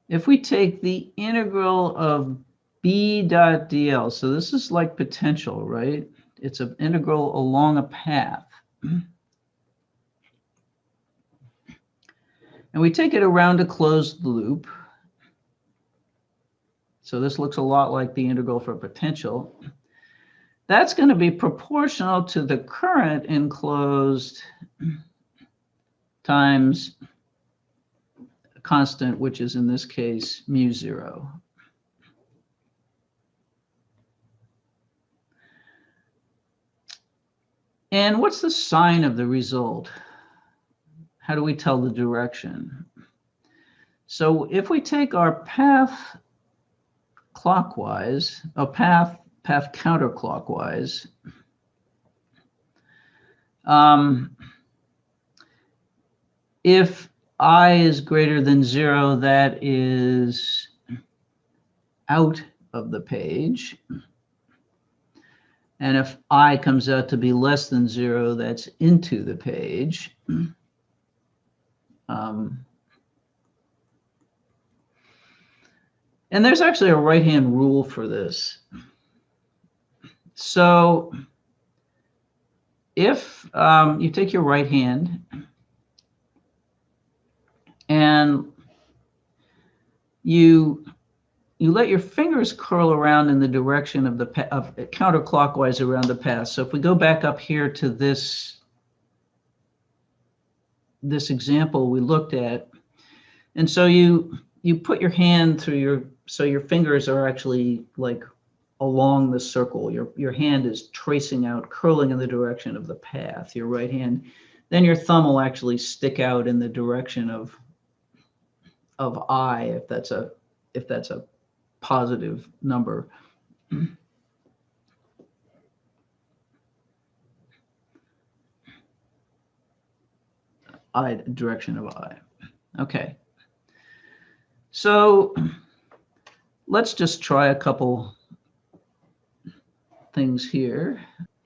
if we take the integral of B dot dl, so this is like potential, right? It's an integral along a path. And we take it around a closed loop. So this looks a lot like the integral for potential. That's going to be proportional to the current enclosed times a constant, which is in this case mu zero. And what's the sign of the result? How do we tell the direction? So if we take our path clockwise, a path counterclockwise, if I is greater than 0, that is out of the page. And if I comes out to be less than 0, that's into the page. And there's actually a right-hand rule for this. So if you take your right hand and you let your fingers curl around in the direction of the counterclockwise around the path. So if we go back up here to this example we looked at, and so you put your hand through so your fingers are actually like along the circle. Your hand is tracing out, curling in the direction of the path, your right hand. Then your thumb will actually stick out in the direction of I, if that's a positive number. I, direction of I. Okay. So let's just try a couple things here.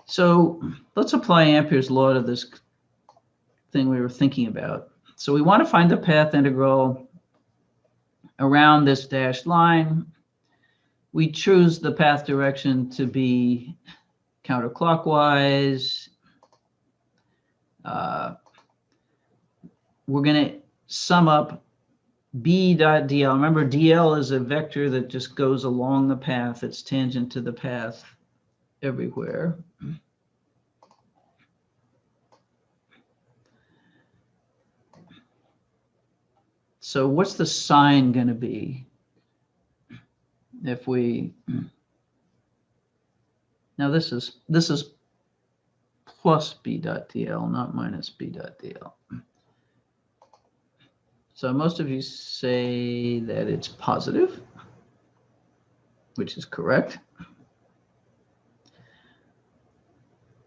So let's apply Ampere's law to this thing we were thinking about. So we want to find the path integral around this dashed line. We choose the path direction to be counterclockwise. We're going to sum up B dot dl. Remember, dl is a vector that just goes along the path. It's tangent to the path everywhere. So what's the sign going to be if we, now this is plus B dot dl, not minus B dot dl. So most of you say that it's positive, which is correct.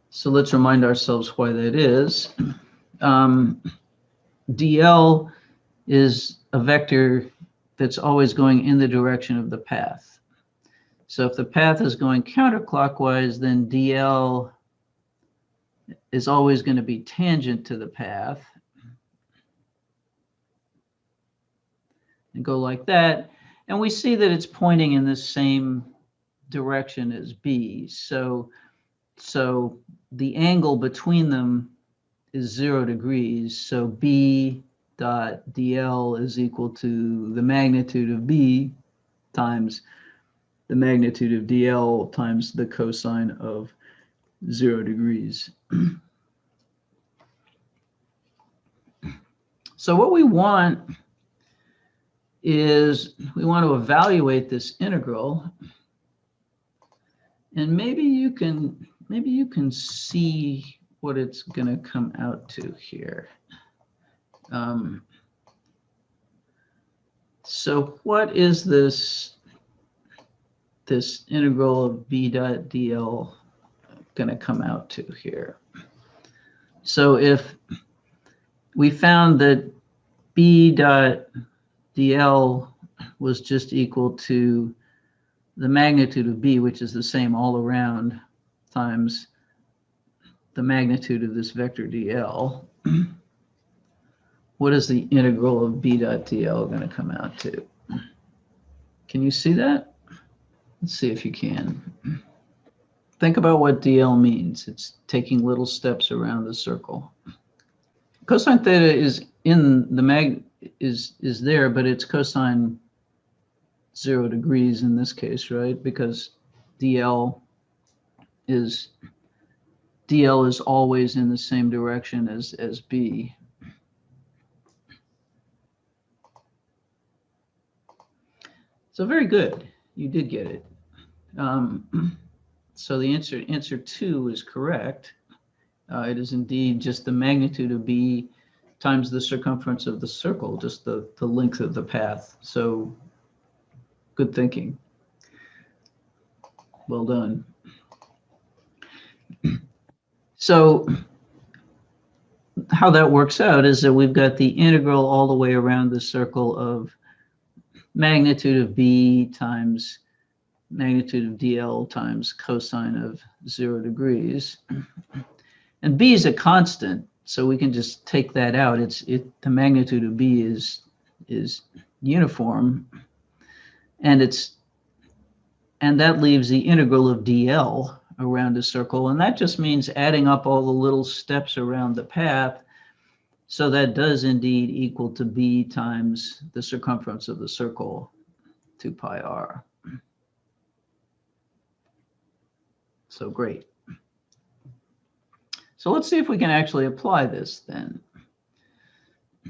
So let's remind ourselves why that is. dl is a vector that's always going in the direction of the path. So if the path is going counterclockwise, then dl is always going to be tangent to the path. And go like that. And we see that it's pointing in the same direction as B. So the angle between them is 0 degrees. So B dot dl is equal to the magnitude of b times the magnitude of dl times the cosine of 0 degrees. So what we want is we want to evaluate this integral, and maybe you can see what it's going to come out to here. So what is this integral of b dot dl going to come out to here? So if we found that b dot dl was just equal to the magnitude of b, which is the same all around, times the magnitude of this vector dl, what is the integral of b dot dl going to come out to? Can you see that? Let's see if you can. Think about what dl means. It's taking little steps around the circle. Cosine theta is in the is there, but it's cosine 0 degrees in this case, right? Because dl is always in the same direction as b. So very good, you did get it. So the answer 2 is correct. It is indeed just the magnitude of b times the circumference of the circle, just the length of the path. So good thinking. Well done. So how that works out is that we've got the integral all the way around the circle of magnitude of b times magnitude of dl times cosine of 0 degrees. And b is a constant, so we can just take that out. The magnitude of b is uniform, and that leaves the integral of dl around a circle, and that just means adding up all the little steps around the path. So that does indeed equal to b times the circumference of the circle, 2 pi r. So great. So let's see if we can actually apply this then.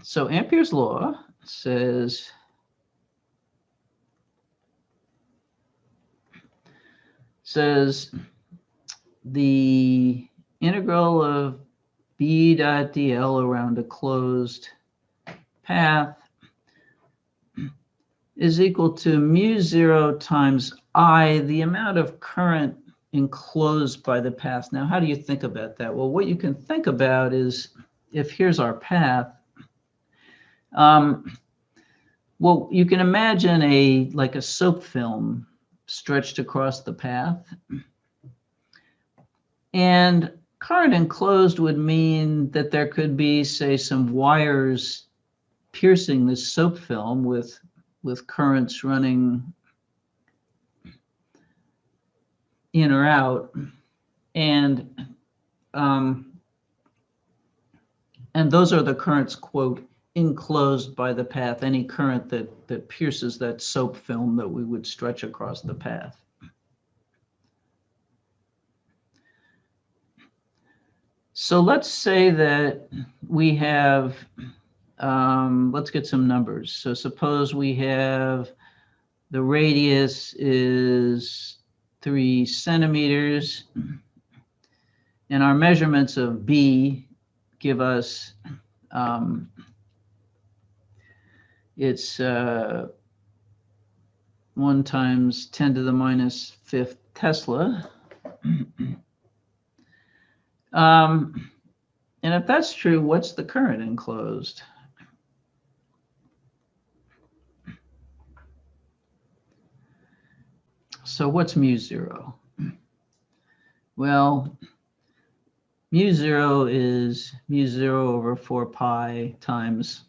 So Ampere's law says the integral of b dot dl around a closed path is equal to mu 0 times I, the amount of current enclosed by the path. Now, how do you think about that? Well, what you can think about is, if here's our path, well, you can imagine like a soap film stretched across the path. And current enclosed would mean that there could be, say, some wires piercing this soap film with currents running in or out, and those are the currents, quote, enclosed by the path, any current that pierces that soap film that we would stretch across the path. So let's say that we have, let's get some numbers. So suppose we have the radius is 3 centimeters, and our measurements of b give us, it's 1 times 10 to the minus 5th Tesla. And if that's true, what's the current enclosed? So what's mu 0? Well, mu 0 is mu 0 over 4 pi times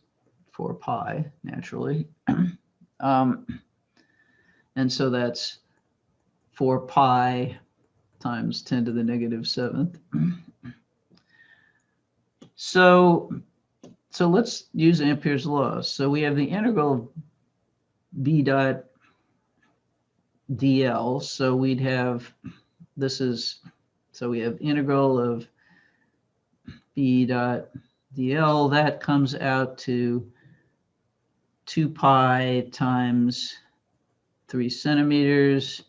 4 pi, naturally. And so that's 4 pi times 10 to the negative 7th. So so let's use Ampere's law. So we have the integral of B dot dl. So we'd have, so we have integral of B dot dl. That comes out to 2 pi times 3 centimeters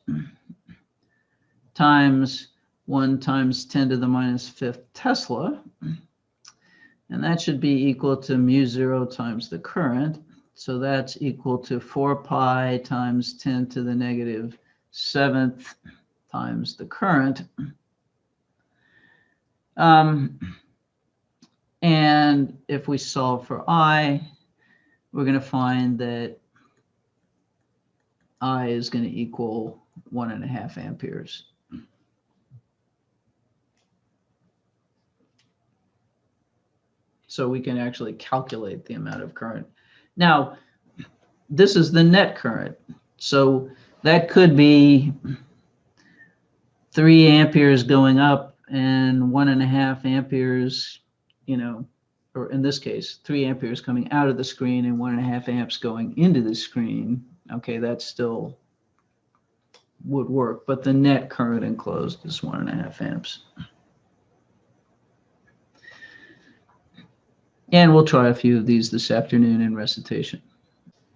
times 1 times 10 to the minus 5th Tesla. And that should be equal to mu 0 times the current. So that's equal to 4 pi times 10 to the negative 7th times the current. And if we solve for I, we're going to find that I is going to equal 1.5 amperes. So we can actually calculate the amount of current. Now, this is the net current. So that could be 3 amperes going up and 1.5 amperes, or in this case, 3 amperes coming out of the screen and 1.5 amps going into the screen. Okay, that still would work, but the net current enclosed is 1.5 amps. And we'll try a few of these this afternoon in recitation.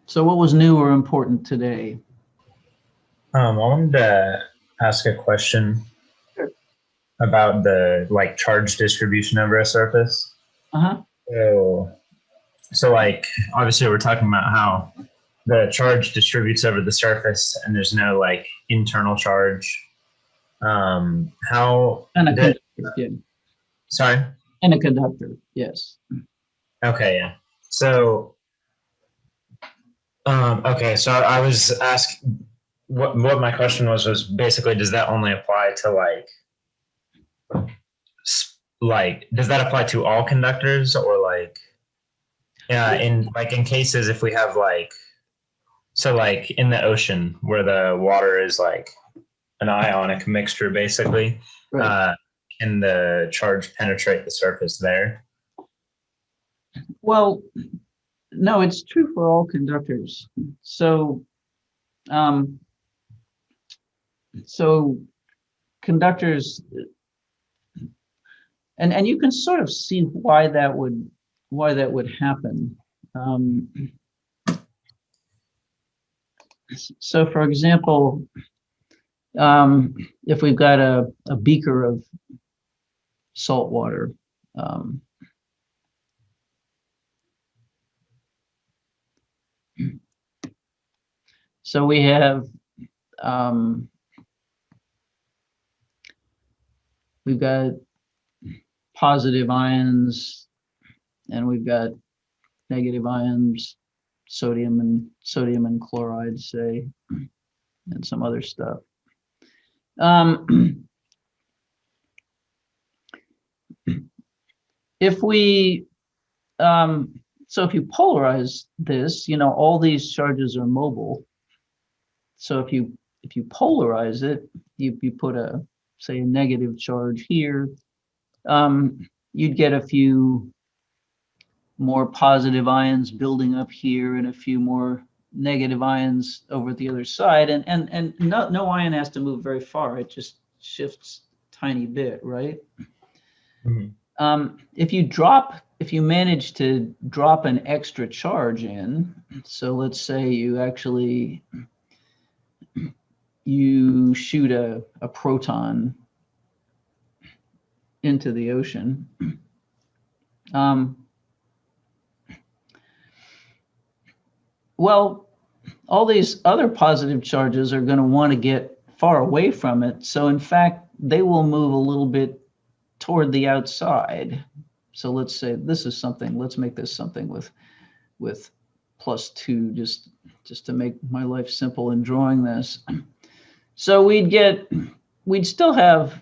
So what was new or important today? I wanted to ask a question about the charge distribution over a surface. So obviously we're talking about how the charge distributes over the surface and there's no internal charge. How? And a conductor, yeah. Sorry? And a conductor, yes. Okay, yeah. So, okay, so I was asking, what my question was basically, does that only apply to does that apply to all conductors, or in cases if we have in the ocean where the water is an ionic mixture basically, right. Can the charge penetrate the surface there? Well, no, it's true for all conductors. So, conductors, and you can sort of see why that would happen. So, for example, if we've got a beaker of salt water, so we have we've got positive ions and we've got negative ions, sodium and chloride, say, and some other stuff. If we so if you polarize this, all these charges are mobile. So if you polarize it, you put say a negative charge here, you'd get a few more positive ions building up here and a few more negative ions over at the other side, and no ion has to move very far. It just shifts a tiny bit, right? Mm-hmm. If you manage to drop an extra charge in, so let's say you shoot a proton into the ocean, well, all these other positive charges are going to want to get far away from it. So in fact, they will move a little bit toward the outside. So let's say let's make this something with +2, just to make my life simple in drawing this. So we'd still have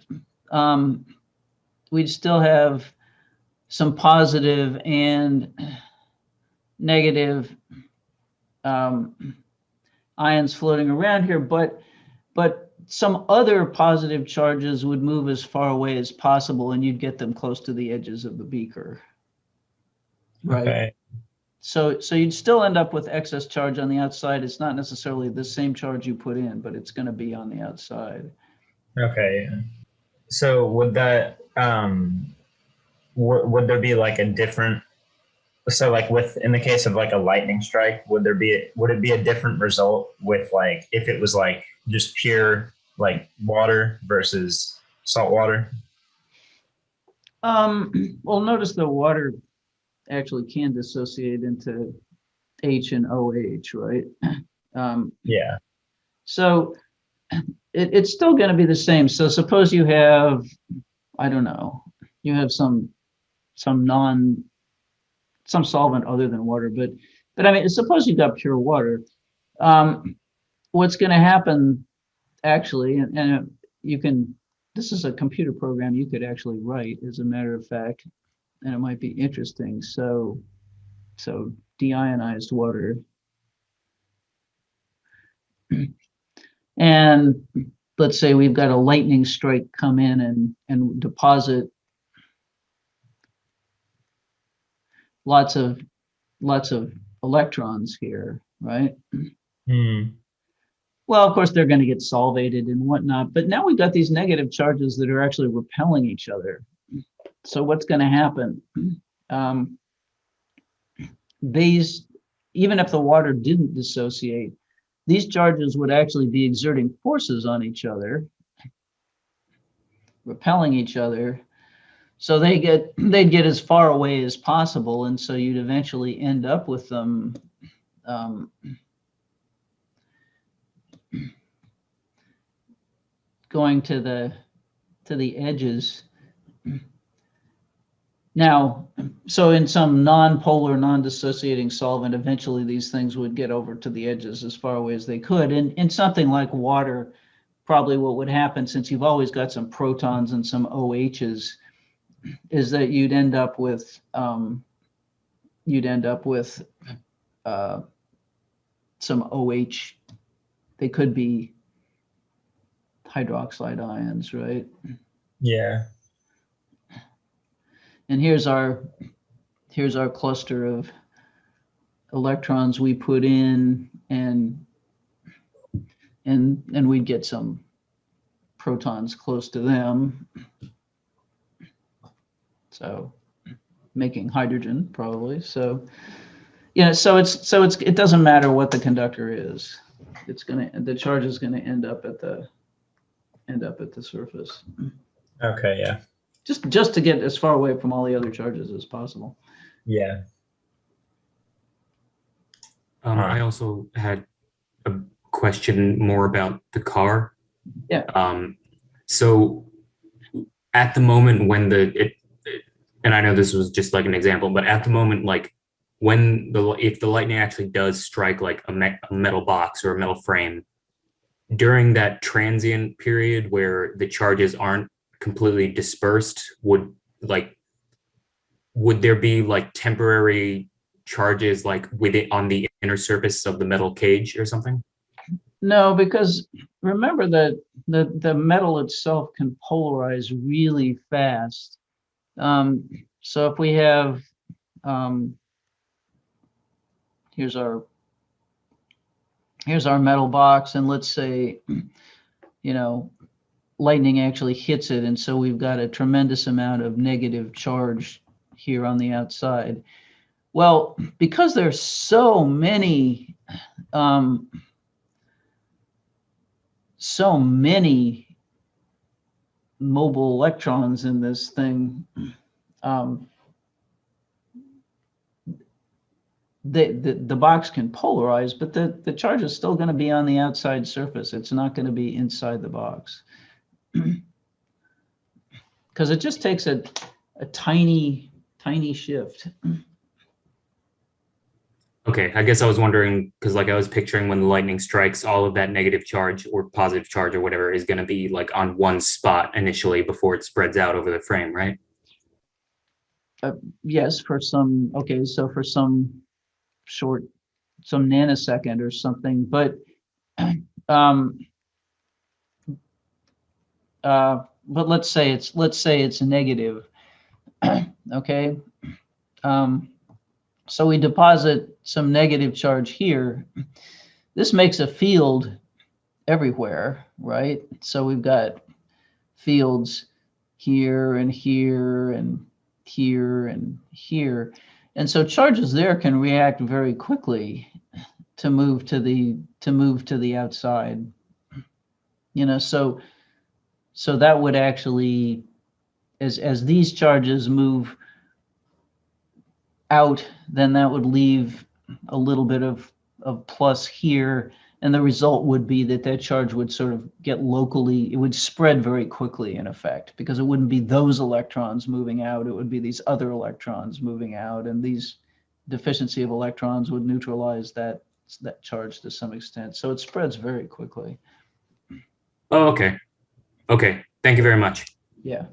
some positive and negative ions floating around here, but some other positive charges would move as far away as possible, and you'd get them close to the edges of the beaker. right? Okay. So you'd still end up with excess charge on the outside. It's not necessarily the same charge you put in, but it's going to be on the outside. Okay. So would that would there be like a different, so like with in the case of like a lightning strike, would it be a different result with like if it was like just pure like water versus salt water? Well, notice the water actually can dissociate into H and OH, right? Um, Yeah. so it's still going to be the same. So suppose you have, I don't know, you have some non some solvent other than water, but I mean, suppose you got pure water. Um, what's going to happen actually, and you can, this is a computer program you could actually write, as a matter of fact, and it might be interesting. So deionized water, and let's say we've got a lightning strike come in and deposit lots of lots of electrons here, right? Hmm. Well, of course, they're going to get solvated and whatnot, but now we've got these negative charges that are actually repelling each other. So what's going to happen? Um, these, even if the water didn't dissociate, these charges would actually be exerting forces on each other, repelling each other. So they'd get as far away as possible, and so you'd eventually end up with them um, going to the edges. Now, so in some non-polar, non-dissociating solvent, eventually these things would get over to the edges as far away as they could. And in something like water, probably what would happen, since you've always got some protons and some OHs, is that you'd end up with uh, some OH. They could be hydroxide ions, right? Yeah. And here's our cluster of electrons we put in, and we'd get some protons close to them. So making hydrogen probably. So yeah, so it doesn't matter what the conductor is. The charge is gonna end up at the surface. Okay. Yeah. Just to get as far away from all the other charges as possible. Yeah. I also had a question more about the car. Yeah. So at the moment when and I know this was just like an example, but at the moment, like when if the lightning actually does strike like a metal box or a metal frame, during that transient period where the charges aren't completely dispersed, would there be like temporary charges like with it on the inner surface of the metal cage or something? No, because remember that the metal itself can polarize really fast. So if we have, here's our metal box, and let's say, lightning actually hits it, and so we've got a tremendous amount of negative charge here on the outside. Well, because there's so many mobile electrons in this thing, the box can polarize, but the charge is still going to be on the outside surface. It's not going to be inside the box. Because it just takes a tiny shift. Okay, I guess I was wondering because like I was picturing when the lightning strikes, all of that negative charge or positive charge or whatever is going to be like on one spot initially before it spreads out over the frame, right? Yes, for some, okay, so for some nanosecond or something, but but let's say it's negative. Okay. So we deposit some negative charge here. This makes a field everywhere, right? So we've got fields here and here and here and here. And so charges there can react very quickly to move to the outside. You know, so that would actually, as these charges move out, then that would leave a little bit of plus here. And the result would be that charge would sort of get locally, it would spread very quickly in effect, because it wouldn't be those electrons moving out, it would be these other electrons moving out, and these deficiency of electrons would neutralize that charge to some extent. So it spreads very quickly. Oh, okay. Okay. Thank you very much. Yeah.